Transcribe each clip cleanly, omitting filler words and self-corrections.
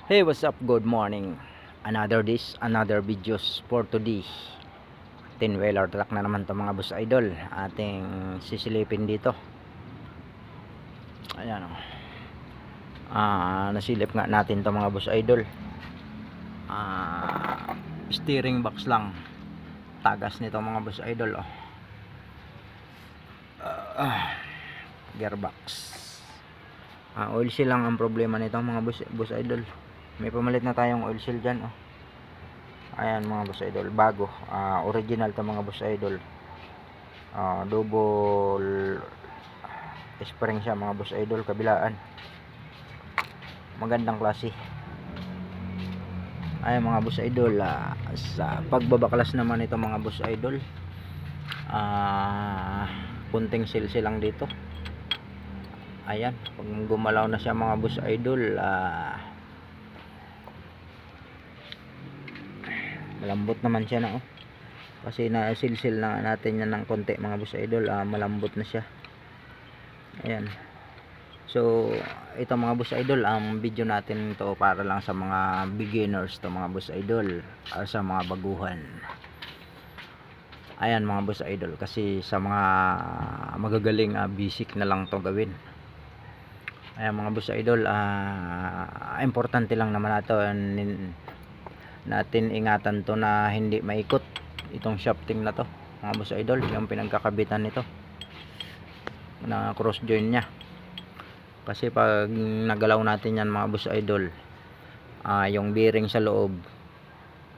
Hey, what's up? Good morning. Another dish, another videos for today. 10-wheeler truck na naman to mga boss idol. Ating sisilipin dito. Ayan o. Nasilip nga natin to mga boss idol. Steering box lang. Tagas nito mga boss idol oh. Gearbox. Oil seal lang ang problema nito mga boss idol. May pamalit na tayong oil seal dyan oh. Ayan mga boss idol, bago, original to mga boss idol. Double spring siya mga boss idol, kabilaan. Magandang klase. Ayan mga boss idol, sa pagbabaklas naman ito mga boss idol, kunting silsil lang dito. Ayan, pag gumalaw na siya mga boss idol, malambot naman siya na oh. Kasi nasilsil na natin yan ng konti mga boss idol, malambot na siya. Ayan. So ito mga boss idol, ang video natin to para lang sa mga beginners to mga boss idol, sa mga baguhan. Ayan mga boss idol, kasi sa mga magagaling, basic na lang to gawin. Ayan mga boss idol, importante lang naman natin ingatan to na hindi maikot itong shafting na to mga boss idol, yung pinagkakabitan nito na cross joint nya. Kasi pag nagalaw natin yan mga boss idol, yung bearing sa loob,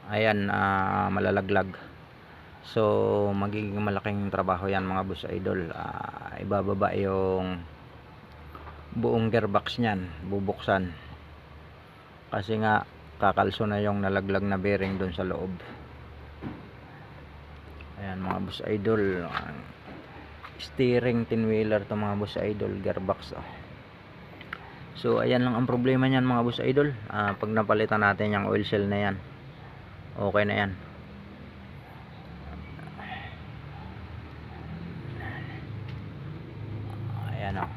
ayan, malalaglag. So magiging malaking trabaho yan mga boss idol. Ibababa yung buong gearbox nyan, bubuksan, kasi nga kakalso na yung nalaglag na bearing dun sa loob. Ayan mga boss idol, steering 10-wheeler to mga boss idol, gearbox oh. So ayan lang ang problema niyan mga boss idol. Pag napalitan natin yung oil seal na yan, okay na yan. Ayan oh.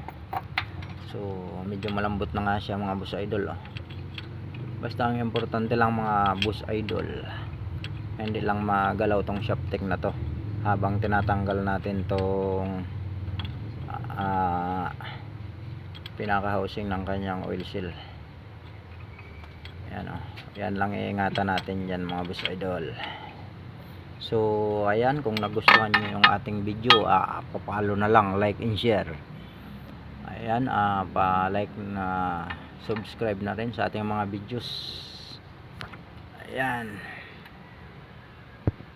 So medyo malambot na nga siya mga boss idol oh. Basta ang importante lang mga boss idol, hindi lang magalaw tong shafting na to habang tinatanggal natin tong pinaka housing ng kanyang oil seal. Ayan oh. Yan lang iingatan natin dyan mga boss idol. So ayan, kung nagustuhan nyo yung ating video, papalo na lang, like and share. Ayan, pa-like na subscribe na rin sa ating mga videos. Ayan.